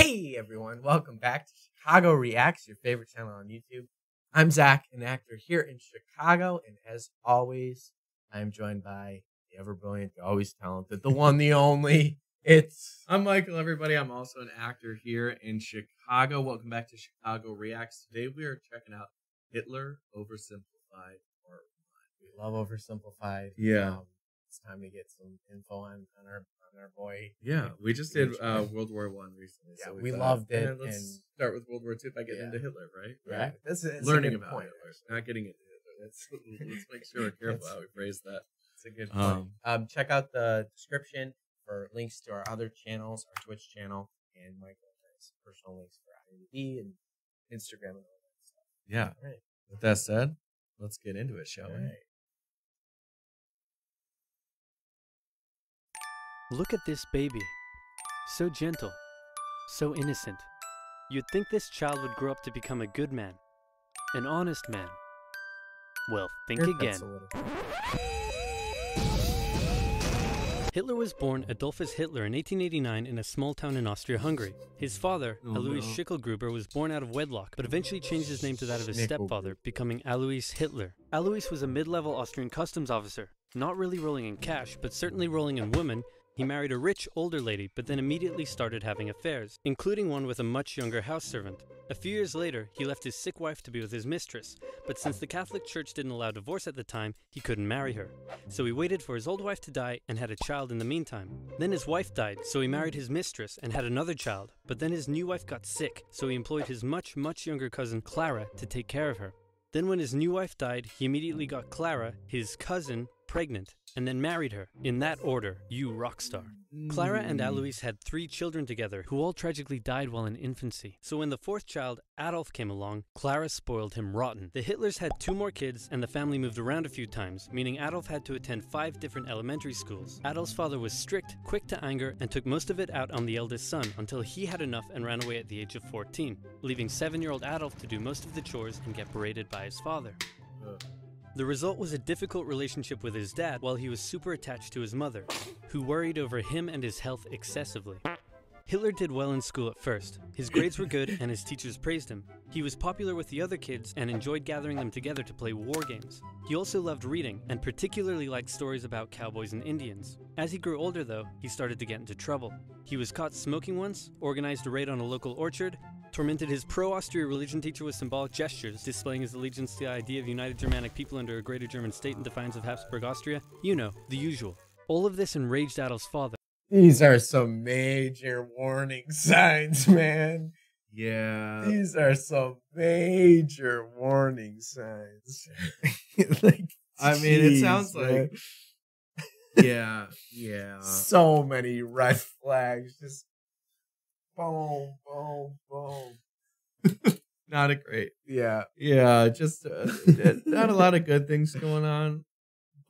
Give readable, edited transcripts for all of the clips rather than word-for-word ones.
Hey everyone, welcome back to Chicago Reacts, your favorite channel on YouTube. I'm Zach, an actor here in Chicago, and as always, I'm joined by the ever brilliant, the always talented, the one, the only. I'm Michael, everybody. I'm also an actor here in Chicago. Welcome back to Chicago Reacts. Today we are checking out Hitler Oversimplified Part 1. We love Oversimplified. Yeah. It's time to get some info on our boy. Yeah, we just did World War I recently. Yeah, so we loved it. And let's start with World War II by getting into Hitler, right? Right. That's learning about Hitler, not getting into Hitler. Let's make sure we're careful how we phrase that. It's a good point. Check out the description for links to our other channels, our Twitch channel, and Michael has personal links for IMDb and Instagram and all that stuff. Yeah. All right. With that said, let's get into it, shall we? Look at this baby. So gentle, so innocent. You'd think this child would grow up to become a good man, an honest man. Well, think again. Hitler was born Adolphus Hitler in 1889 in a small town in Austria-Hungary. His father, Alois Schicklgruber, was born out of wedlock, but eventually changed his name to that of his stepfather, becoming Alois Hitler. Alois was a mid-level Austrian customs officer, not really rolling in cash, but certainly rolling in women. He married a rich, older lady, but then immediately started having affairs, including one with a much younger house servant. A few years later, he left his sick wife to be with his mistress, but since the Catholic Church didn't allow divorce at the time, he couldn't marry her. So he waited for his old wife to die and had a child in the meantime. Then his wife died, so he married his mistress and had another child, but then his new wife got sick, so he employed his much younger cousin Clara to take care of her. Then when his new wife died, he immediately got Clara, his cousin, pregnant, and then married her. In that order, you rock star. Clara and Alois had 3 children together, who all tragically died while in infancy. So when the 4th child, Adolf, came along, Clara spoiled him rotten. The Hitlers had 2 more kids, and the family moved around a few times, meaning Adolf had to attend 5 different elementary schools. Adolf's father was strict, quick to anger, and took most of it out on the eldest son, until he had enough and ran away at the age of 14, leaving 7-year-old Adolf to do most of the chores and get berated by his father. The result was a difficult relationship with his dad, while he was super attached to his mother, who worried over him and his health excessively. Hitler did well in school at first. His grades were good and his teachers praised him. He was popular with the other kids and enjoyed gathering them together to play war games. He also loved reading and particularly liked stories about cowboys and Indians. As he grew older though, he started to get into trouble. He was caught smoking once, organized a raid on a local orchard, tormented his pro-Austria religion teacher with symbolic gestures, displaying his allegiance to the idea of united Germanic people under a greater German state in defiance of Habsburg Austria. You know, the usual. All of this enraged Adolf's father. These are some major warning signs, man. Yeah. These are some major warning signs. I mean, it sounds like... Yeah. So many red flags. Just boom, boom, boom. Not a great. Yeah. Yeah, just not a lot of good things going on,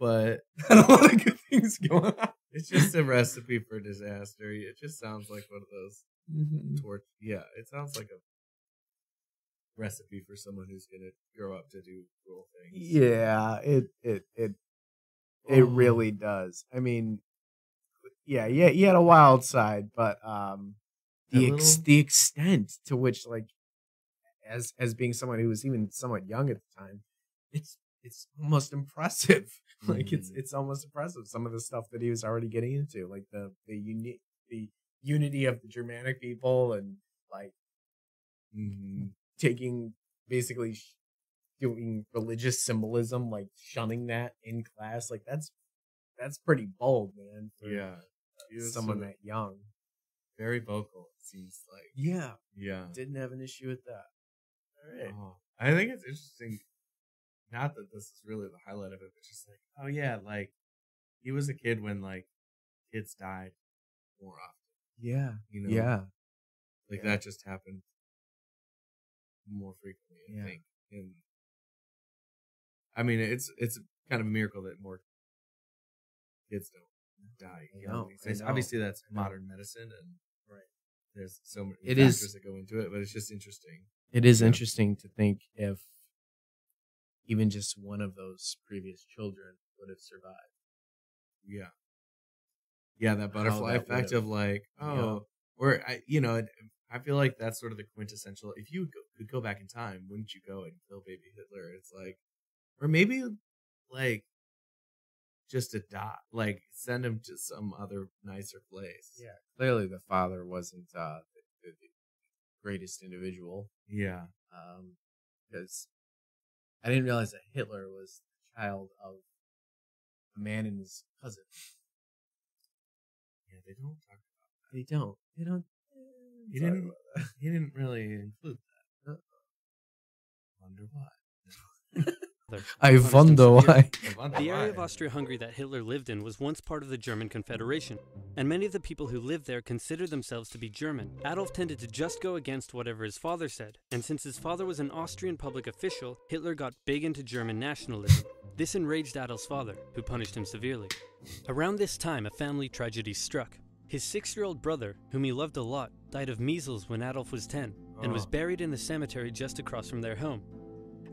but Not a lot of good things going on. it's just a recipe for disaster. It just sounds like one of those torch. Yeah, it sounds like a recipe for someone who's gonna grow up to do cruel things. Yeah, it really does. I mean, yeah, he had a wild side, but the extent to which, like, as being someone who was even somewhat young at the time, it's almost impressive. Like it's almost impressive, some of the stuff that he was already getting into, like the unity of the Germanic people, and like taking basically doing religious symbolism, like shunning that in class. Like that's pretty bold, man. Yeah, someone that young. Very vocal, it seems like. Yeah. Didn't have an issue with that. All right. I think it's interesting. Not that this is really the highlight of it, but just like, oh yeah, like he was a kid when like kids died more often. Yeah. You know? Yeah. Like that just happened more frequently, I think. And I mean, it's kind of a miracle that more kids don't die. You know? Obviously, that's modern medicine, and there's so many factors that go into it, but it's just interesting. It is interesting to think if even just one of those previous children would have survived. Yeah, that butterfly effect of like, or I feel like that's sort of the quintessential. If you could go back in time, wouldn't you go and kill baby Hitler? It's like, or maybe like just to die, like send him to some other nicer place. Yeah, clearly the father wasn't the greatest individual. Yeah, because I didn't realize that Hitler was the child of a man and his cousin. Yeah, they don't talk about that. They don't. He didn't really include that. Wonder why. I wonder why. The area of Austria-Hungary that Hitler lived in was once part of the German Confederation, and many of the people who lived there considered themselves to be German. Adolf tended to just go against whatever his father said, and since his father was an Austrian public official, Hitler got big into German nationalism. This enraged Adolf's father, who punished him severely. Around this time, a family tragedy struck. His 6-year-old brother, whom he loved a lot, died of measles when Adolf was 10, and was buried in the cemetery just across from their home.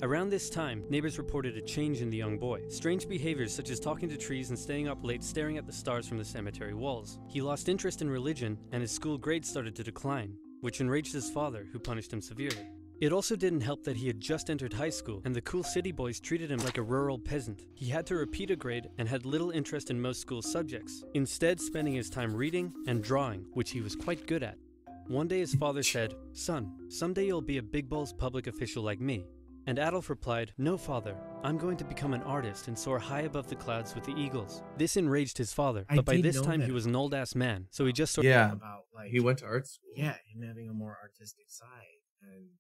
Around this time, neighbors reported a change in the young boy. Strange behaviors such as talking to trees and staying up late staring at the stars from the cemetery walls. He lost interest in religion, and his school grades started to decline, which enraged his father, who punished him severely. It also didn't help that he had just entered high school, and the cool city boys treated him like a rural peasant. He had to repeat a grade and had little interest in most school subjects, instead spending his time reading and drawing, which he was quite good at. One day his father said, "Son, someday you'll be a big balls public official like me." And Adolf replied, "No, father, I'm going to become an artist and soar high above the clouds with the eagles." This enraged his father, but by this time he was an old-ass man, so he just sort of... About, like, he went to art school. Yeah, him having a more artistic side. And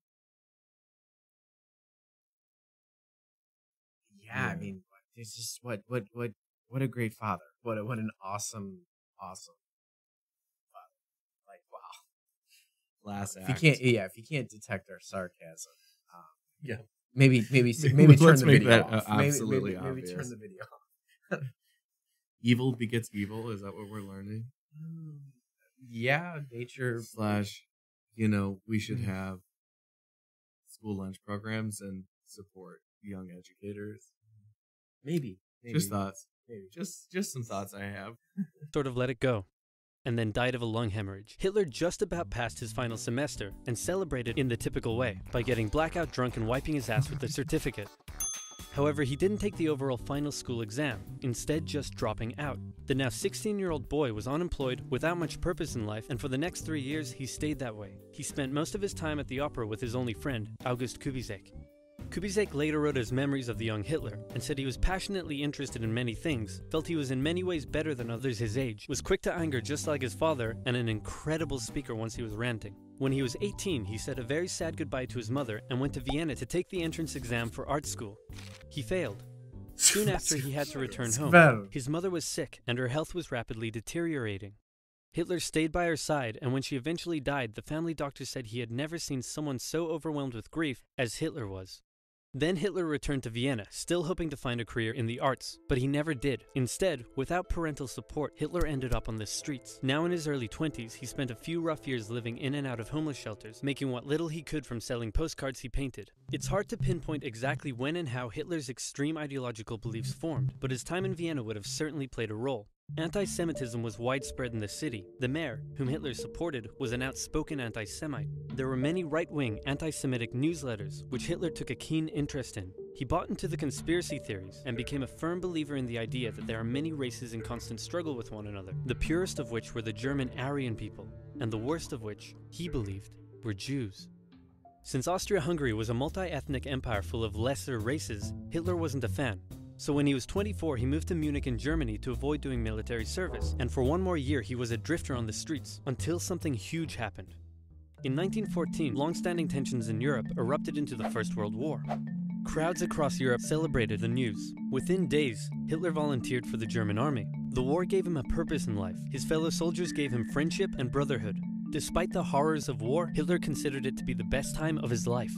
yeah, I mean, it's just what a great father. What an awesome father. Like, wow. Last If act. you can't detect our sarcasm, yeah. maybe turn Let's the make video that off. absolutely maybe obvious. turn the video off. Evil begets evil. Is that what we're learning? Yeah, nature / we should have school lunch programs and support young educators. Maybe. Just thoughts. Maybe. Just some thoughts I have. sort of let it go, and then died of a lung hemorrhage. Hitler just about passed his final semester and celebrated in the typical way by getting blackout drunk and wiping his ass with a certificate. However, he didn't take the overall final school exam, instead just dropping out. The now 16-year-old boy was unemployed, without much purpose in life, and for the next 3 years he stayed that way. He spent most of his time at the opera with his only friend, August Kubizek. Kubizek later wrote his memories of the young Hitler and said he was passionately interested in many things, felt he was in many ways better than others his age, was quick to anger just like his father, and an incredible speaker once he was ranting. When he was 18, he said a very sad goodbye to his mother and went to Vienna to take the entrance exam for art school. He failed. Soon after, he had to return home. His mother was sick and her health was rapidly deteriorating. Hitler stayed by her side, and when she eventually died, the family doctor said he had never seen someone so overwhelmed with grief as Hitler was. Then Hitler returned to Vienna, still hoping to find a career in the arts, but he never did. Instead, without parental support, Hitler ended up on the streets. Now in his early 20s, he spent a few rough years living in and out of homeless shelters, making what little he could from selling postcards he painted. It's hard to pinpoint exactly when and how Hitler's extreme ideological beliefs formed, but his time in Vienna would have certainly played a role. Anti-Semitism was widespread in the city. The mayor, whom Hitler supported, was an outspoken anti-Semite. There were many right-wing anti-Semitic newsletters, which Hitler took a keen interest in. He bought into the conspiracy theories and became a firm believer in the idea that there are many races in constant struggle with one another, the purest of which were the German Aryan people, and the worst of which, he believed, were Jews. Since Austria-Hungary was a multi-ethnic empire full of lesser races, Hitler wasn't a fan. So when he was 24, he moved to Munich in Germany to avoid doing military service, and for one more year he was a drifter on the streets, until something huge happened. In 1914, long-standing tensions in Europe erupted into the First World War. Crowds across Europe celebrated the news. Within days, Hitler volunteered for the German army. The war gave him a purpose in life. His fellow soldiers gave him friendship and brotherhood. Despite the horrors of war, Hitler considered it to be the best time of his life.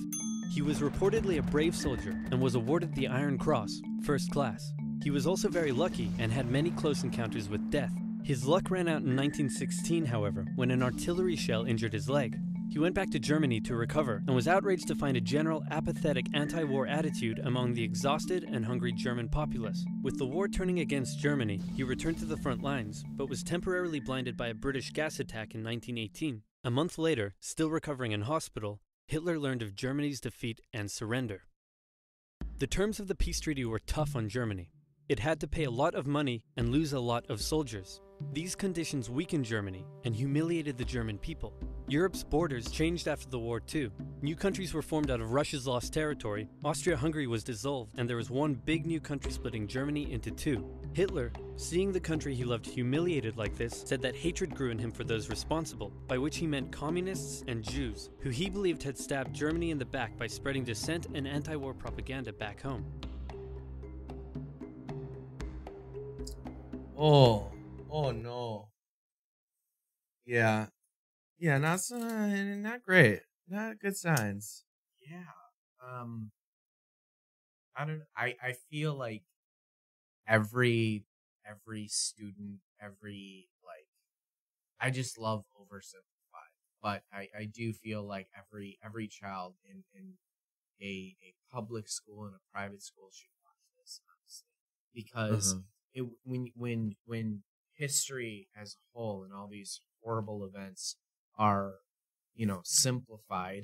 He was reportedly a brave soldier and was awarded the Iron Cross, first class. He was also very lucky and had many close encounters with death. His luck ran out in 1916, however, when an artillery shell injured his leg. He went back to Germany to recover and was outraged to find a general apathetic anti-war attitude among the exhausted and hungry German populace. With the war turning against Germany, he returned to the front lines, but was temporarily blinded by a British gas attack in 1918. A month later, still recovering in hospital, Hitler learned of Germany's defeat and surrender. The terms of the peace treaty were tough on Germany. It had to pay a lot of money and lose a lot of soldiers. These conditions weakened Germany and humiliated the German people. Europe's borders changed after the war too. New countries were formed out of Russia's lost territory, Austria-Hungary was dissolved, and there was one big new country splitting Germany into two. Hitler, seeing the country he loved humiliated like this, said that hatred grew in him for those responsible, by which he meant communists and Jews, who he believed had stabbed Germany in the back by spreading dissent and anti-war propaganda back home. Oh no. Yeah, not great. Not good signs. Yeah. I don't. I feel like every student, I just love oversimplified, but I do feel like every child in a public school and a private school should watch this, honestly, because when history as a whole and all these horrible events are, simplified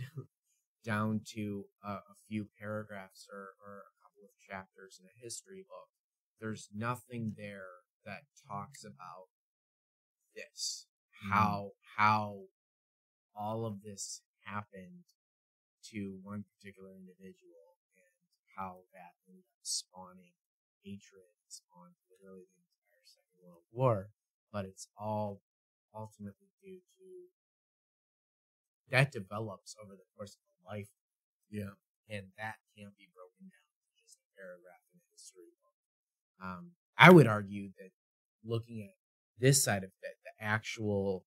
down to a few paragraphs or a couple of chapters in a history book, there's nothing there that talks about this, how all of this happened to one particular individual and how that ended up spawning hatred, spawned literally the entire Second World War. But it's all ultimately due to that develops over the course of a life. Yeah. And that can't be broken down to just a paragraph in a history book. I would argue that looking at this side of it, the actual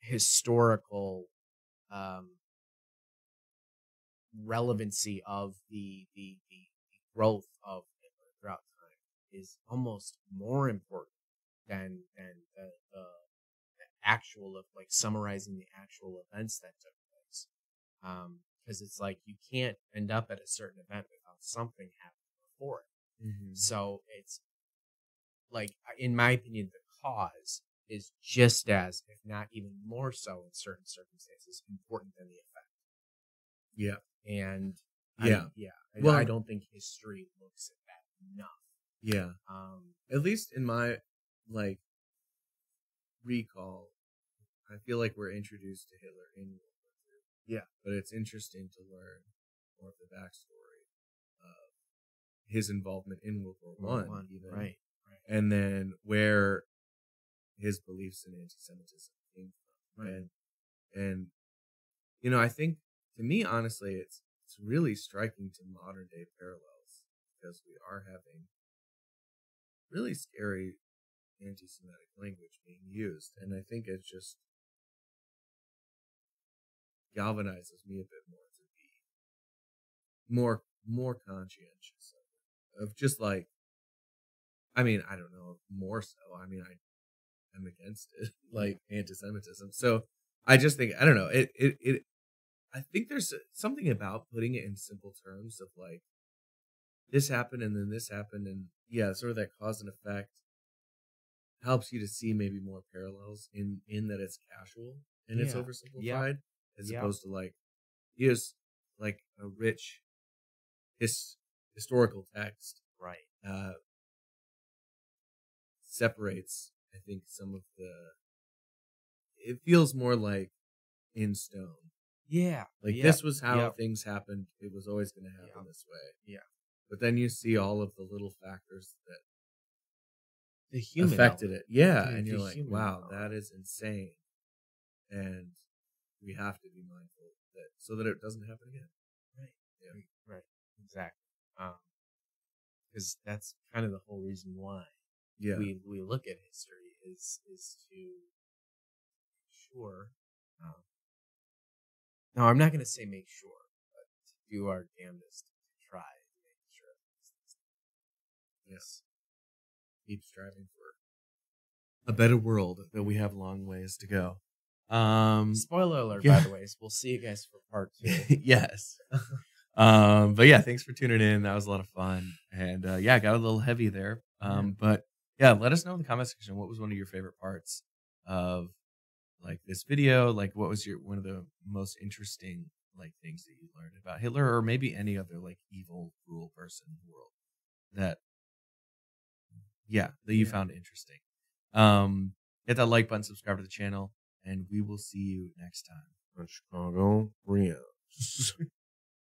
historical relevancy of the growth of Hitler throughout time is almost more important than the actual of like summarizing the actual events that took place. Because it's like you can't end up at a certain event without something happening before it. Mm-hmm. So it's like, in my opinion, the cause is just as, if not even more so in certain circumstances, important than the effect. Yeah. And I don't think history looks at that enough. Yeah. At least in my recall, I feel like we're introduced to Hitler in World War II. Yeah. But it's interesting to learn more of the backstory of his involvement in World War I, even. Right. And then where his beliefs in anti-Semitism came from. Right. And I think, to me, honestly, it's really striking to modern day parallels, because we are having really scary anti-Semitic language being used, and I think it just galvanizes me a bit more to be more conscientious of just like, I mean, I don't know, more so. I mean, I'm against it, like anti-Semitism. So I just think, I don't know, I think there's something about putting it in simple terms of like, this happened and then this happened, and yeah, sort of that cause and effect helps you to see maybe more parallels in that it's casual and it's oversimplified, as opposed to like, here's like a rich historical text, right? Separates, I think, some of it feels more like in stone. Yeah. Like this was how things happened. It was always going to happen this way. Yeah. But then you see all of the little factors that the human affected element. it. Yeah. The and you're like, wow, element. that is insane. And we have to be mindful that so that it doesn't happen again. Right. Yeah. Right. Exactly. Because that's kind of the whole reason why we look at history is to make sure. No, I'm not going to say make sure, but to do our damnedest to try to make sure. Yes. Keep striving for a better world, that we have long ways to go. Spoiler alert, by the way. So we'll see you guys for part 2. Yes. But yeah, thanks for tuning in. That was a lot of fun. And got a little heavy there. But yeah, let us know in the comment section what was one of your favorite parts of like this video? Like, what was one of the most interesting like things that you learned about Hitler, or maybe any other like evil, cruel person in the world that you found interesting? Hit that like button, subscribe to the channel, and we will see you next time. Chicago Rios.